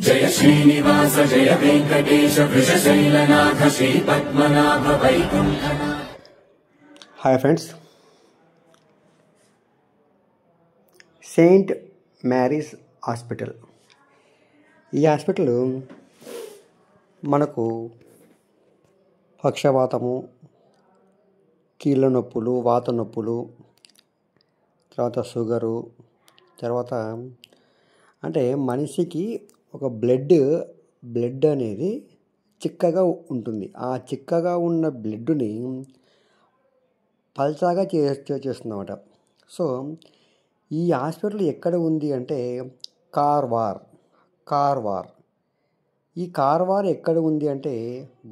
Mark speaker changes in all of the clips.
Speaker 1: జయ శ్రీనివాస జయ Venkatesha Vrishashailanatha Sri Padmanabha Vaikunthanatha.
Speaker 2: Hi friends, saint Mary's hospital. ఈ hospital మనకు పక్షవాతము, కీళ్ళ నొప్పులు, వాత నొప్పులు, తర్వాత షుగరు, తర్వాత అంటే మనిషికి ఒక బ్లడ్ అనేది చిక్కగా ఉంటుంది. ఆ చిక్కగా ఉన్న బ్లడ్ని పల్చగా చేస్తుందన్నమాట. సో ఈ హాస్పిటల్ ఎక్కడ ఉంది అంటే కార్వార్. ఈ కార్వార్ ఎక్కడ ఉంది అంటే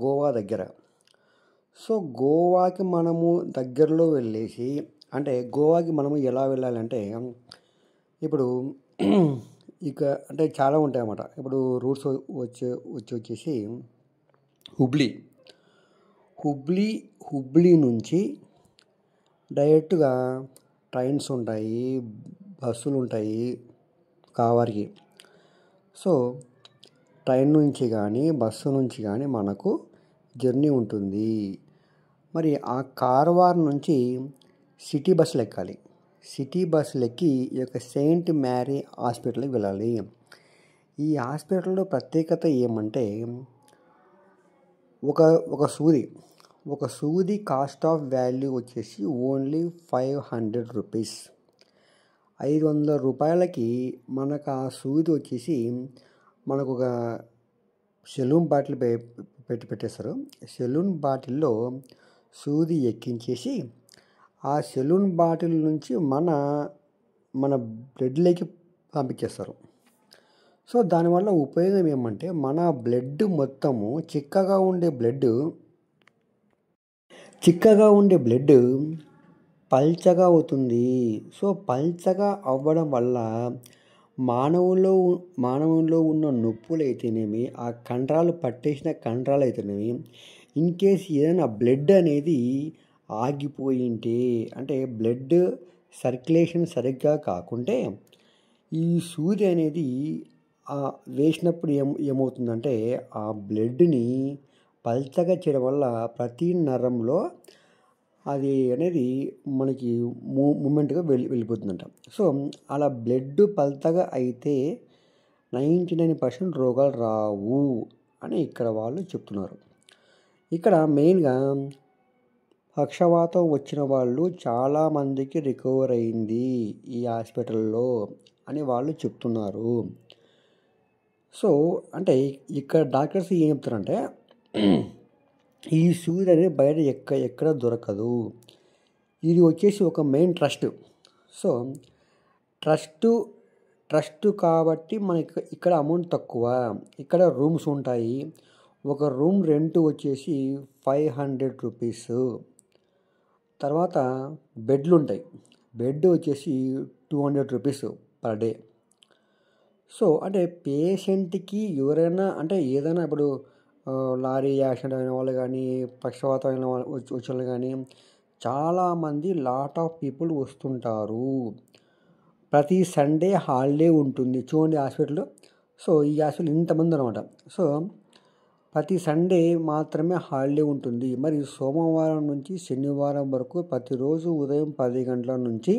Speaker 2: గోవా దగ్గర. సో గోవాకి మనము దగ్గరలో వెళ్ళేసి, అంటే గోవాకి మనము ఎలా వెళ్ళాలంటే, ఇప్పుడు ఇక అంటే చాలా ఉంటాయి అన్నమాట. ఇప్పుడు రూట్స్ వచ్చేసి హుబ్లీ నుంచి డైరెక్ట్గా ట్రైన్స్ ఉంటాయి, బస్సులు ఉంటాయి కావారికి. సో ట్రైన్ నుంచి కానీ బస్సు నుంచి కానీ మనకు జర్నీ ఉంటుంది. మరి ఆ కార్వార్ నుంచి సిటీ బస్సులు ఎక్కాలి. సిటీ బస్సులు ఎక్కి ఈ యొక్క సెయింట్ మ్యారీ హాస్పిటల్కి వెళ్ళాలి. ఈ హాస్పిటల్లో ప్రత్యేకత ఏమంటే, ఒక సూది కాస్ట్ ఆఫ్ వాల్యూ వచ్చేసి ఓన్లీ 500 రూపీస్. 500 రూపాయలకి మనకు ఆ సూది వచ్చేసి మనకు ఒక సెలూన్ బాటిల్ పెట్టేస్తారు. సెలూన్ బాటిల్లో సూది ఎక్కించేసి ఆ సెలూన్ బాటిల్ నుంచి మన బ్లడ్లోకి పంపించేస్తారు. సో దానివల్ల ఉపయోగం ఏమంటే, మన బ్లడ్ మొత్తము చిక్కగా ఉండే బ్లడ్ పల్చగా అవుతుంది. సో పల్చగా అవ్వడం వల్ల మానవుల్లో ఉన్న నొప్పులు అయితేనేమి, ఆ కండరాలు పట్టేసిన కండరాలు అయితేనేమి, ఇన్ కేస్ ఏదైనా బ్లడ్ అనేది ఆగిపోయింటే, అంటే బ్లడ్ సర్క్యులేషన్ సరిగ్గా కాకుంటే ఈ సూది అనేది వేసినప్పుడు ఏమవుతుందంటే, ఆ బ్లడ్ని పల్చగా చేయడం వల్ల ప్రతి నరంలో అది అనేది మనకి మూమెంట్గా వెళ్ళిపోతుందంట. సో అలా బ్లడ్ పల్చగా అయితే 99% రోగాలు రావు అని ఇక్కడ వాళ్ళు చెప్తున్నారు. ఇక్కడ మెయిన్గా పక్షవాతం వచ్చిన వాళ్ళు చాలామందికి రికవర్ అయింది ఈ హాస్పిటల్లో అని వాళ్ళు చెప్తున్నారు. సో అంటే ఇక్కడ డాక్టర్స్ ఏం చెప్తారంటే, ఈ సూది అనేది బయట ఎక్కడ దొరకదు. ఇది వచ్చేసి ఒక మెయిన్ ట్రస్ట్. సో ట్రస్ట్ కాబట్టి మనకి ఇక్కడ అమౌంట్ తక్కువ. ఇక్కడ రూమ్స్ ఉంటాయి. ఒక రూమ్ రెంట్ వచ్చేసి 500 రూపీస్. తర్వాత బెడ్లు ఉంటాయి. బెడ్ వచ్చేసి 200 రూపీస్ పర్ డే. సో అంటే పేషెంట్కి ఎవరైనా అంటే ఏదైనా ఇప్పుడు లారీ యాక్సిడెంట్ అయిన వాళ్ళు కానీ, పక్షవాతం అయిన వచ్చిన వాళ్ళు కానీ, చాలామంది లాట్ ఆఫ్ పీపుల్ వస్తుంటారు. ప్రతి సండే హాలిడే ఉంటుంది చూడండి హాస్పిటల్లో. సో ఈ హాస్పిటల్ ఇంతమంది అనమాట. సో ప్రతి సండే మాత్రమే హాలిడే ఉంటుంది. మరి సోమవారం నుంచి శనివారం వరకు ప్రతిరోజు ఉదయం 10 గంటల నుంచి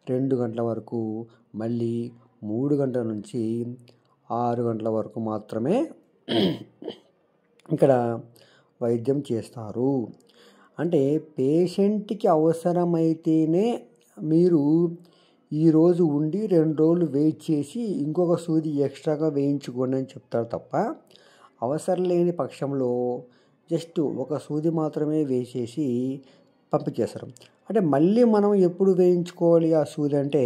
Speaker 2: 2 గంటల వరకు, మళ్ళీ 3 గంటల నుంచి 6 గంటల వరకు మాత్రమే ఇక్కడ వైద్యం చేస్తారు. అంటే పేషెంట్కి అవసరమైతేనే మీరు ఈరోజు ఉండి 2 రోజులు వెయిట్ చేసి ఇంకొక సూది ఎక్స్ట్రాగా వేయించుకోండి అని చెప్తారు తప్ప, అవసరం లేని పక్షంలో జస్ట్ ఒక సూది మాత్రమే వేసేసి పంపించేస్తారు. అంటే మళ్ళీ మనం ఎప్పుడు వేయించుకోవాలి ఆ సూది అంటే,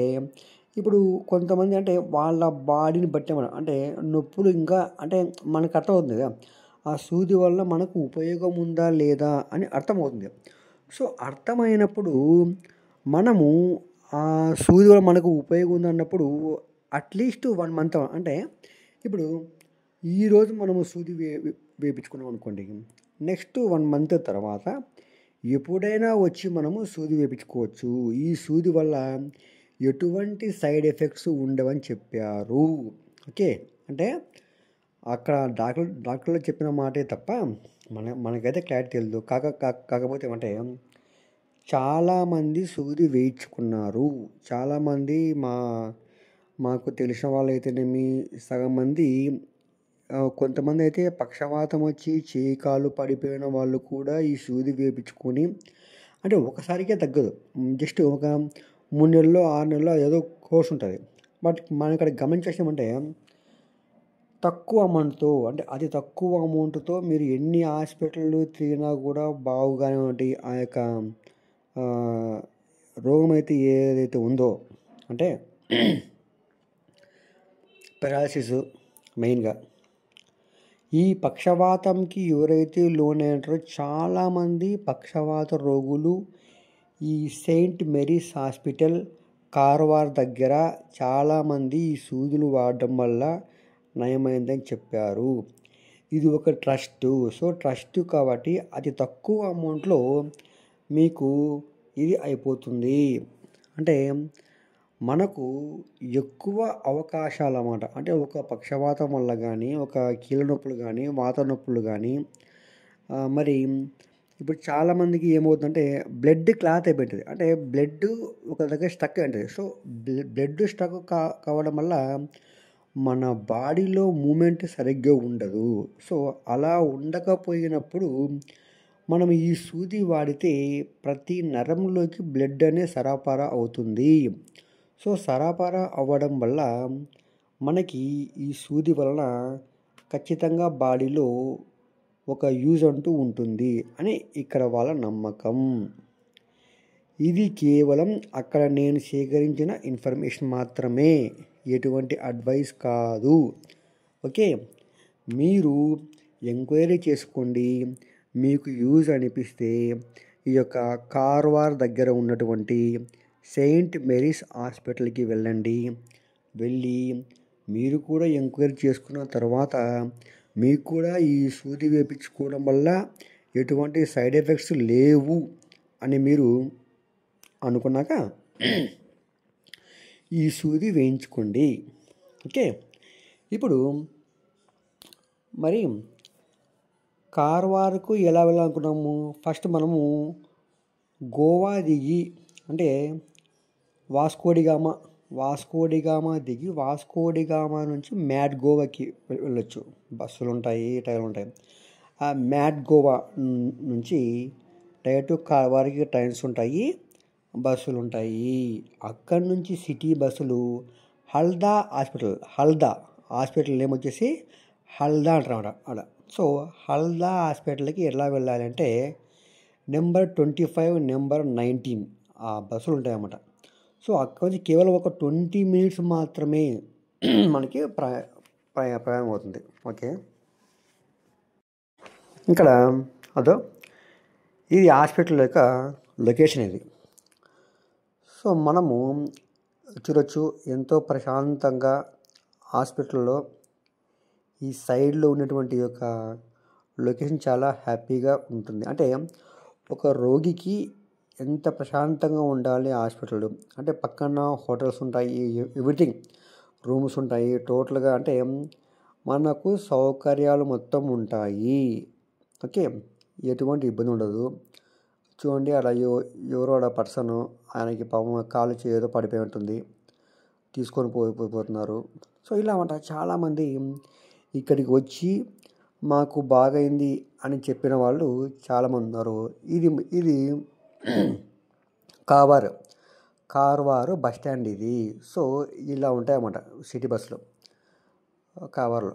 Speaker 2: ఇప్పుడు కొంతమంది అంటే వాళ్ళ బాడీని బట్టి అంటే నొప్పులు ఇంకా అంటే మనకు అర్థమవుతుంది కదా, ఆ సూది వల్ల మనకు ఉపయోగం ఉందా లేదా అని అర్థమవుతుంది. సో అర్థమైనప్పుడు మనము ఆ సూది వల్ల మనకు ఉపయోగం ఉందన్నప్పుడు అట్లీస్ట్ 1 మంత్, అంటే ఇప్పుడు ఈరోజు మనము సూది వేయించుకున్నాం అనుకోండి, నెక్స్ట్ 1 మంత్ తర్వాత ఎప్పుడైనా వచ్చి మనము సూది వేయించుకోవచ్చు. ఈ సూది వల్ల ఎటువంటి సైడ్ ఎఫెక్ట్స్ ఉండవని చెప్పారు. ఓకే, అంటే అక్కడ డాక్టర్లు చెప్పిన మాటే తప్ప మనకైతే క్లారిటీ తెలియదు. కాకపోతే ఏమంటే చాలామంది సూది వేయించుకున్నారు. చాలామంది మాకు తెలిసిన వాళ్ళైతేనేమి సగం మంది కొంతమంది అయితే పక్షవాతం వచ్చి చేయి కాలు పడిపోయిన వాళ్ళు కూడా ఈ సూది వేయించుకొని అంటే ఒకసారికే తగ్గదు. జస్ట్ ఒక 3 నెలలో 6 నెలలో ఏదో కోర్స్ ఉంటుంది. బట్ మనం ఇక్కడ గమనించేసామంటే తక్కువ అమౌంట్‌తో అంటే అతి తక్కువ అమౌంట్‌తో మీరు ఎన్ని హాస్పిటల్‌లు తిరిగినా కూడా బాగుగానివ్వండి ఆ యొక్క రోగం అయితే ఏదైతే ఉందో అంటే పెరాలసిస్ మెయిన్‌గా ఈ పక్షవాతంకి ఎవరైతే లోనయ్యారో చాలామంది పక్షవాత రోగులు ఈ సెయింట్ మేరీస్ హాస్పిటల్ కార్వార్ దగ్గర చాలామంది ఈ సూదులు వాడడం వల్ల నయమైందని చెప్పారు. ఇది ఒక ట్రస్టు. సో ట్రస్ట్ కాబట్టి అతి తక్కువ అమౌంట్‌లో మీకు ఇది అయిపోతుంది. అంటే మనకు ఎక్కువ అవకాశాలు అన్నమాట. అంటే ఒక పక్షవాతం వల్ల కానీ, ఒక కీళ్ళ నొప్పులు కానీ, వాత నొప్పులు కానీ మరి ఇప్పుడు చాలామందికి ఏమవుతుందంటే బ్లడ్ క్లాత్ అయిపోతుంది. అంటే బ్లడ్ ఒక దగ్గర స్టక్ అయి ఉంటుంది. సో బ్లడ్ స్టక్ కావడం వల్ల మన బాడీలో మూమెంట్ సరిగ్గా ఉండదు. సో అలా ఉండకపోయినప్పుడు మనం ఈ సూది వాడితే ప్రతి నరంలోకి బ్లడ్ అనేది సరఫరా అవుతుంది. సో సరఫరా అవ్వడం వల్ల మనకి ఈ సూది వలన ఖచ్చితంగా బాడీలో ఒక యూజ్ అంటూ ఉంటుంది అని ఇక్కడ వాళ్ళ నమ్మకం. ఇది కేవలం అక్కడ నేను సేకరించిన ఇన్ఫర్మేషన్ మాత్రమే, ఎటువంటి అడ్వైస్ కాదు. ఓకే, మీరు ఎంక్వైరీ చేసుకోండి. మీకు యూజ్ అనిపిస్తే ఈ యొక్క కార్వార్ దగ్గర ఉన్నటువంటి సెయింట్ మేరీస్ హాస్పిటల్కి వెళ్ళండి. వెళ్ళి మీరు కూడా ఎంక్వైరీ చేసుకున్న తర్వాత మీకు కూడా ఈ సూది వేయించుకోవడం వల్ల ఎటువంటి సైడ్ ఎఫెక్ట్స్ లేవు అని మీరు అనుకున్నాక ఈ సూది వేయించుకోండి. ఓకే, ఇప్పుడు మరి కార్వార్కు ఎలా వెళ్ళాలనుకున్నాము? ఫస్ట్ మనము గోవా దిగి అంటే వాస్కోడిగామా దిగి వాస్కోడిగామా నుంచి మ్యాడ్ గోవాకి వెళ్ళొచ్చు. బస్సులు ఉంటాయి, ట్రైన్లు ఉంటాయి. ఆ మ్యాడ్ గోవా నుంచి డైరెక్ట్ కార్వార్కి ట్రైన్స్ ఉంటాయి, బస్సులు ఉంటాయి. అక్కడి నుంచి సిటీ బస్సులు హల్దా హాస్పిటల్ నేమ్ వచ్చేసి హల్దా అంటారు అక్కడ. సో హల్దా హాస్పిటల్కి ఎలా వెళ్ళాలంటే నెంబర్ 25, నెంబర్ 19 ఆ బస్సులు ఉంటాయన్నమాట. సో అక్కడి నుంచి కేవలం ఒక 20 మినిట్స్ మాత్రమే మనకి ప్రయాణం అవుతుంది. ఓకే, ఇక్కడ ఇది హాస్పిటల్ యొక్క లొకేషన్ ఇది. సో మనము చూడొచ్చు ఎంతో ప్రశాంతంగా హాస్పిటల్లో ఈ సైడ్లో ఉన్నటువంటి యొక్క లొకేషన్ చాలా హ్యాపీగా ఉంటుంది. అంటే ఒక రోగికి ఎంత ప్రశాంతంగా ఉండాలి హాస్పిటల్ అంటే పక్కన హోటల్స్ ఉంటాయి, ఎవ్రీథింగ్ రూమ్స్ ఉంటాయి. టోటల్గా అంటే మనకు సౌకర్యాలు మొత్తం ఉంటాయి. ఓకే, ఎటువంటి ఇబ్బంది ఉండదు. చూడండి అలా ఎవరో అలా పర్సన్ ఆయనకి పాపం కాలు చేయదో పడిపోయి ఉంటుంది, తీసుకొని పోతున్నారు. సో ఇలా అంట చాలామంది ఇక్కడికి వచ్చి మాకు బాగైంది అని చెప్పిన వాళ్ళు చాలామంది ఉన్నారు. ఇది కార్వార్ బస్ స్టాండ్ ఇది. సో ఇలా ఉంటాయన్నమాట సిటీ బస్సులో. కార్వార్లో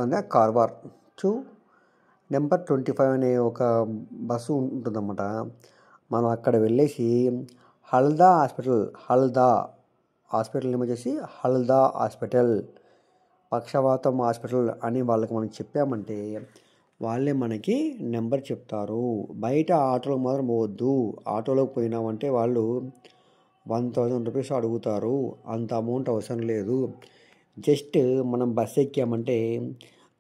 Speaker 2: అదే కార్వార్ టు నెంబర్ 25 అనే ఒక బస్సు ఉంటుందన్నమాట. మనం అక్కడ వెళ్ళేసి హల్దా హాస్పిటల్ నేమ్ వచ్చేసి హల్దా హాస్పిటల్, పక్షవాతం హాస్పిటల్ అని వాళ్ళకి మనం చెప్పామంటే వాళ్ళే మనకి నెంబర్ చెప్తారు. బయట ఆటోలకు మాత్రం పోవద్దు. ఆటోలోకి పోయినామంటే వాళ్ళు 1000 రూపీస్ అడుగుతారు. అంత అమౌంట్ అవసరం లేదు. జస్ట్ మనం బస్సు ఎక్కామంటే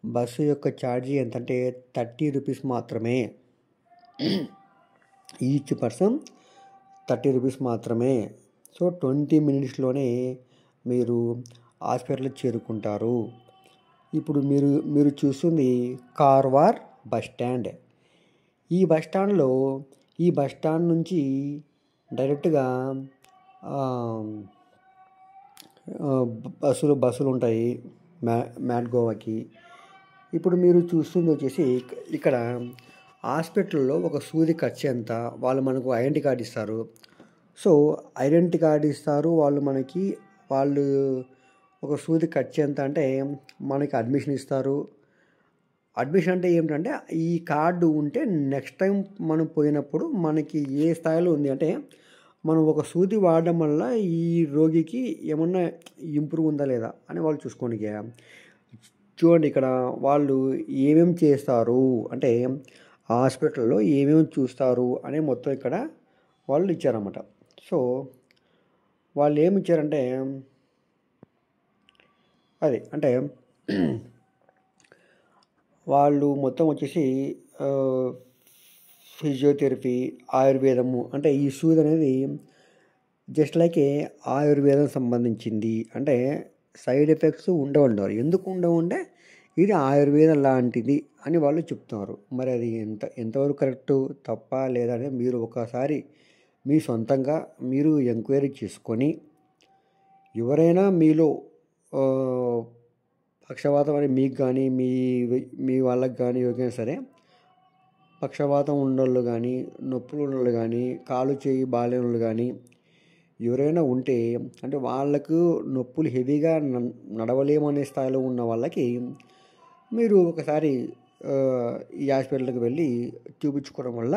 Speaker 2: బస్సు యొక్క ఛార్జీ ఎంతంటే 30 రూపీస్ మాత్రమే. ఈచ్ పర్సన్ 30 రూపీస్ మాత్రమే. సో 20 మినిట్స్లోనే మీరు హాస్పిటల్కి చేరుకుంటారు. ఇప్పుడు మీరు చూస్తుంది కార్వార్ బస్ స్టాండ్. ఈ బస్ స్టాండ్ నుంచి డైరెక్ట్గా బస్సులు ఉంటాయి మ్యాట్ గోవాకి. ఇప్పుడు మీరు చూస్తుంది వచ్చేసి ఇక్కడ హాస్పిటల్లో ఒక సూది ఖర్చు ఎంత, వాళ్ళు మనకు ఐడెంటిటీ కార్డు ఇస్తారు. సో ఐడెంటిటీ కార్డు ఇస్తారు వాళ్ళు ఒక సూది ఖర్చు ఎంత అంటే మనకి అడ్మిషన్ ఇస్తారు. అడ్మిషన్ అంటే ఏమిటంటే ఈ కార్డు ఉంటే నెక్స్ట్ టైం మనం పోయినప్పుడు మనకి ఏ స్థాయిలో ఉంది అంటే మనం ఒక సూది వాడడం వల్ల ఈ రోగికి ఏమన్నా ఇంప్రూవ్ ఉందా లేదా అని వాళ్ళు చూసుకోండి. చూడండి ఇక్కడ వాళ్ళు ఏమేమి చేస్తారు అంటే హాస్పిటల్లో ఏమేమి చూస్తారు అనే మొత్తం ఇక్కడ వాళ్ళు ఇచ్చారన్నమాట. సో వాళ్ళు ఏమి ఇచ్చారంటే అంటే వాళ్ళు మొత్తం వచ్చేసి ఫిజియోథెరపీ, ఆయుర్వేదము, అంటే ఈ సూది అనేది జస్ట్ లైక్ ఆయుర్వేదం సంబంధించింది. అంటే సైడ్ ఎఫెక్ట్స్ ఉండవు. ఎందుకు ఉండవుంటే ఇది ఆయుర్వేదం లాంటిది అని వాళ్ళు చెప్తున్నారు. మరి అది ఎంతవరకు కరెక్టు, తప్ప లేదా అని మీరు ఒకసారి మీ సొంతంగా మీరు ఎంక్వైరీ చేసుకొని ఎవరైనా మీలో పక్షవాతం అని మీకు కానీ మీ వాళ్ళకి కానీ ఎవరికైనా సరే పక్షవాతం ఉన్నోళ్ళు కానీ, నొప్పులు ఉన్నోళ్ళు కానీ, కాలు చేయి బాలేని వాళ్ళు కానీ ఎవరైనా ఉంటే అంటే వాళ్ళకు నొప్పులు హెవీగా నడవలేమనే స్థాయిలో ఉన్న వాళ్ళకి మీరు ఒకసారి ఈ హాస్పిటల్కి వెళ్ళి చూపించుకోవడం వల్ల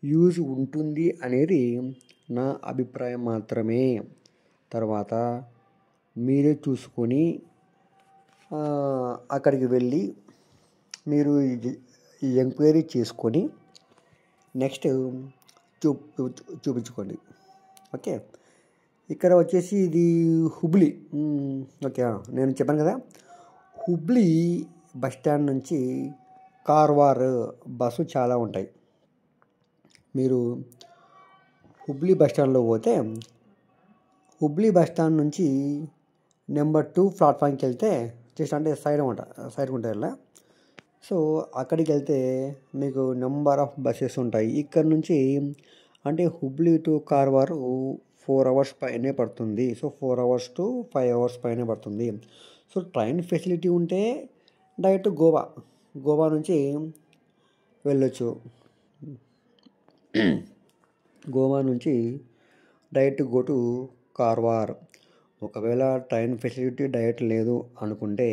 Speaker 2: యూజ్ ఉంటుంది అనేది నా అభిప్రాయం మాత్రమే. తర్వాత మీరే చూసుకొని అక్కడికి వెళ్ళి మీరు ఎంక్వైరీ చేసుకొని నెక్స్ట్ చూపించుకోండి. ఓకే, ఇక్కడ వచ్చేసి ఇది హుబ్లీ. ఓకే, నేను చెప్పాను కదా, హుబ్లీ బస్ స్టాండ్ నుంచి కార్వార్ బస్సు చాలా ఉంటాయి. మీరు హుబ్లీ బస్ స్టాండ్లో పోతే హుబ్లీ బస్ స్టాండ్ నుంచి నెంబర్ 2 ప్లాట్ఫామ్కి వెళ్తే జస్ట్ అంటే సైడ్ ఉంటాయి ఇలా. సో అక్కడికి వెళ్తే మీకు నెంబర్ ఆఫ్ బస్సెస్ ఉంటాయి. ఇక్కడ నుంచి అంటే హుబ్లీ టు కార్వార్ 4 hours పైనే పడుతుంది. సో 4 hours to 5 hours పైనే పడుతుంది. సో ట్రైన్ ఫెసిలిటీ ఉంటే డైరెక్ట్ గోవా నుంచి వెళ్ళొచ్చు. గోవా నుంచి డైరెక్ట్ గో టు కార్వార్. ఒకవేళ ట్రైన్ ఫెసిలిటీ డైరెక్ట్ లేదు అనుకుంటే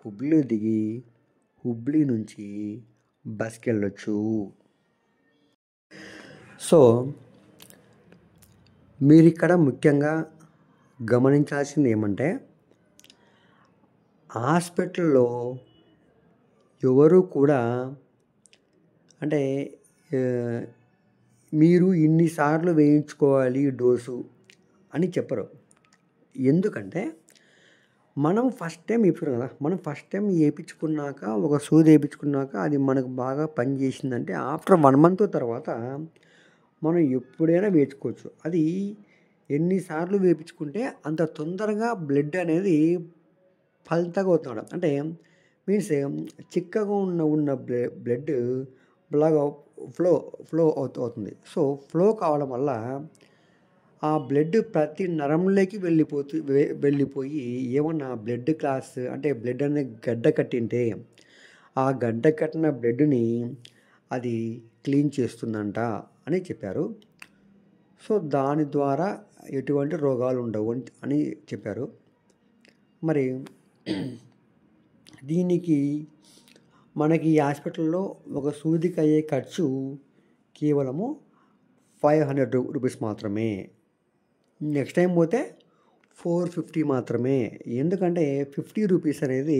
Speaker 2: హుబ్లీ దిగి హుబ్లీ నుంచి బస్కి వెళ్ళొచ్చు. సో మీరు ఇక్కడ ముఖ్యంగా గమనించాల్సింది ఏమంటే హాస్పిటల్లో ఎవరు కూడా అంటే మీరు ఇన్నిసార్లు వేయించుకోవాలి డోసు అని చెప్పరు. ఎందుకంటే మనం ఫస్ట్ టైం వేయించుకున్నాం కదా, మనం ఫస్ట్ టైం వేయించుకున్నాక ఒక సూది వేయించుకున్నాక అది మనకు బాగా పనిచేసిందంటే ఆఫ్టర్ 1 month తర్వాత మనం ఎప్పుడైనా వేయించుకోవచ్చు. అది ఎన్నిసార్లు వేయించుకుంటే అంత తొందరగా బ్లడ్ అనేది ఫలితంగా అవుతున్నాడు. అంటే మీన్స్ చిక్కగా ఉన్న బ్లడ్ బాగా ఫ్లో అవుతుంది. సో ఫ్లో కావడం వల్ల ఆ బ్లడ్ ప్రతి నరంలోకి వెళ్ళిపోయి ఏమన్నా బ్లడ్ క్లాస్ అంటే బ్లడ్ అనేది గడ్డ కట్టింటే ఆ గడ్డ కట్టిన బ్లడ్ని అది క్లీన్ చేస్తుందంట అని చెప్పారు. సో దాని ద్వారా ఎటువంటి రోగాలు ఉండవు అని చెప్పారు. మరి దీనికి మనకి ఈ హాస్పిటల్లో ఒక సూదికి అయ్యే ఖర్చు కేవలము 500 రూపీస్ మాత్రమే. నెక్స్ట్ టైం పోతే 450 మాత్రమే. ఎందుకంటే 50 రూపీస్ అనేది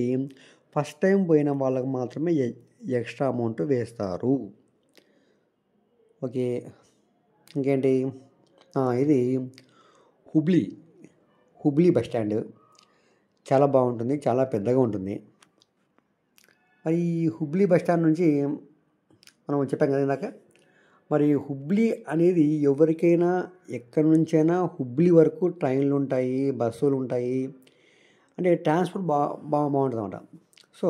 Speaker 2: ఫస్ట్ టైం పోయిన వాళ్ళకి మాత్రమే ఎక్స్ట్రా అమౌంట్ వేస్తారు. ఓకే, ఇంకేంటి, ఇది హుబ్లీ బస్ స్టాండ్ చాలా బాగుంటుంది, చాలా పెద్దగా ఉంటుంది. మరి ఈ హుబ్లీ బస్ స్టాండ్ నుంచి మనం చెప్పాం కదా ఇందాక, మరి హుబ్లీ అనేది ఎవరికైనా ఎక్కడి నుంచైనా హుబ్లీ వరకు ట్రైన్లు ఉంటాయి, బస్సులు ఉంటాయి. అంటే ట్రాన్స్పోర్ట్ బాగుంటుంది అన్నమాట. సో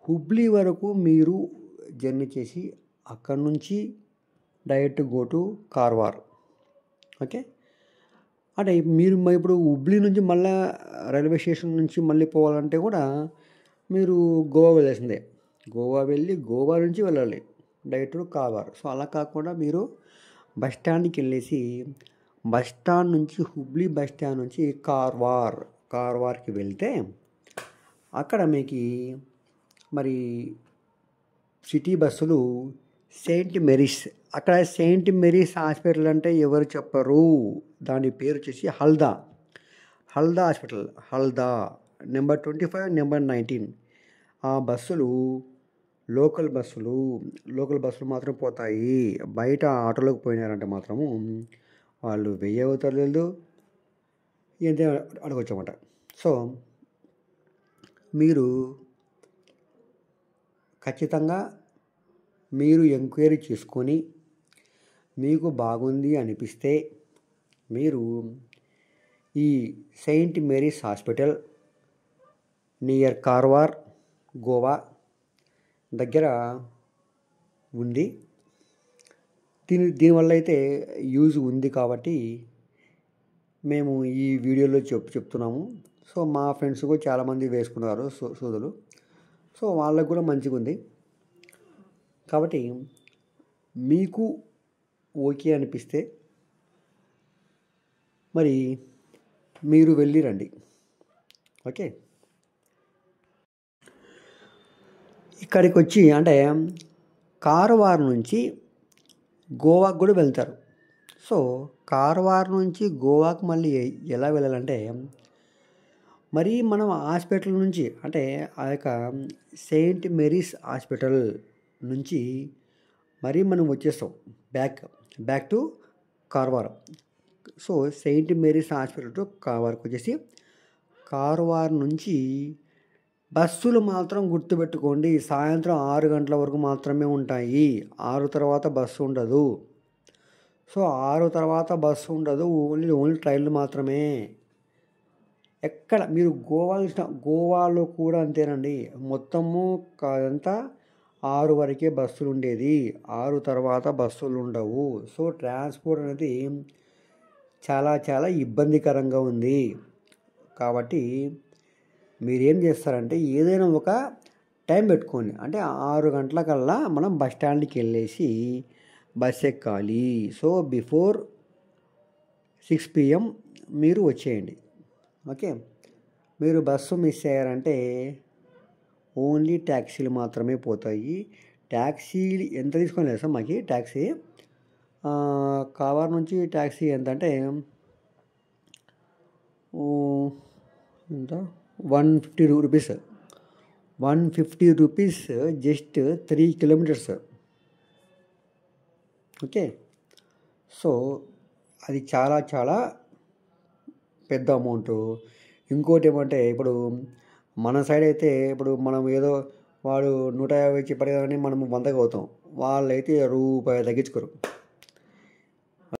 Speaker 2: హుబ్లీ వరకు మీరు జర్నీ చేసి అక్కడి నుంచి direct go to Karwar. Okay, అంటే మీరు ఇప్పుడు హుబ్లీ నుంచి మళ్ళీ రైల్వే స్టేషన్ నుంచి మళ్ళీ పోవాలంటే కూడా మీరు గోవా వెళ్ళాల్సిందే. గోవా వెళ్ళి గోవా నుంచి వెళ్ళాలి డైరెక్ట్ కార్వార్. సో అలా కాకుండా మీరు బస్ స్టాండ్కి వెళ్ళేసి బస్ స్టాండ్ నుంచి హుబ్లీ బస్ స్టాండ్ నుంచి కార్వార్కి వెళ్తే అక్కడ మీకు మరి సిటీ బస్సులు సెయింట్ మేరీస్, అక్కడ సెయింట్ మేరీస్ హాస్పిటల్ అంటే ఎవరు చెప్పరు, దాని పేరు వచ్చేసి హల్దా హాస్పిటల్, హల్దా నెంబర్ 25 నెంబర్ 19. ఆ బస్సులు లోకల్ బస్సులు మాత్రం పోతాయి. బయట ఆటోలోకి పోయినారంటే మాత్రము వాళ్ళు 1000 అవుతారు ఏంటి అడగొచ్చన్నమాట. సో మీరు ఖచ్చితంగా మీరు ఎంక్వైరీ చేసుకొని మీకు బాగుంది అనిపిస్తే మీరు ఈ Saint Mary's hospital near Karwar Goa దగ్గర ఉంది. దీనివల్ల అయితే యూజ్ ఉంది కాబట్టి మేము ఈ వీడియోలో చెప్తున్నాము. సో మా ఫ్రెండ్స్ కూడా చాలామంది వేసుకున్నారు సూదులు. సో వాళ్ళకు కూడా మంచిగా ఉంది కాబట్టి మీకు ఓకే అనిపిస్తే మరి మీరు వెళ్ళి రండి. ఓకే, ఇక్కడికి వచ్చి అంటే కార్వార్ నుంచి గోవాకు కూడా వెళ్తారు. సో కార్వార్ నుంచి గోవాకు మళ్ళీ ఎలా వెళ్ళాలంటే మరి మనం హాస్పిటల్ నుంచి అంటే ఆ యొక్క సెయింట్ మేరీస్ హాస్పిటల్ నుంచి మరి మనం వచ్చేస్తాం బ్యాక్ టు కార్వార్. సో సెయింట్ మేరీస్ హాస్పిటల్ టు కార్వార్కి వచ్చేసి కార్వార్ నుంచి బస్సులు మాత్రం గుర్తుపెట్టుకోండి, సాయంత్రం 6 గంటల వరకు మాత్రమే ఉంటాయి. 6 తర్వాత బస్సు ఉండదు. సో 6 తర్వాత బస్సు ఉండదు, ఓన్లీ ట్రైన్లు మాత్రమే. ఎక్కడ మీరు గోవాలో కూడా అంతేనండి, మొత్తము కాదంతా 6 వరకే బస్సులు ఉండేది, 6 తర్వాత బస్సులు ఉండవు. సో ట్రాన్స్పోర్ట్ అనేది చాలా చాలా ఇబ్బందికరంగా ఉంది. కాబట్టి మీరేం చేస్తారంటే ఏదైనా ఒక టైం పెట్టుకోండి, అంటే 6 గంటలకల్లా మనం బస్ స్టాండ్కి వెళ్ళేసి బస్ ఎక్కాలి. సో బిఫోర్ 6 PM మీరు వచ్చేయండి. ఓకే, మీరు బస్సు మిస్ అయ్యారంటే ఓన్లీ ట్యాక్సీలు మాత్రమే పోతాయి. ట్యాక్సీలు ఎంత తీసుకొని లేదు సార్ మాకు ట్యాక్సీ కార్వార్ నుంచి ట్యాక్సీ ఎంత అంటే ఎంత 150 rupees, 150 rupees just 3 kilometres. Okay, so అది చాలా చాలా పెద్ద అమౌంట్. ఇంకోటి ఏమంటే ఇప్పుడు మన సైడ్ అయితే ఇప్పుడు మనం ఏదో వాడు 150 చెప్పారు కానీ మనం 100కి అవుతాం, వాళ్ళైతే రూపాయి తగ్గించుకోరు.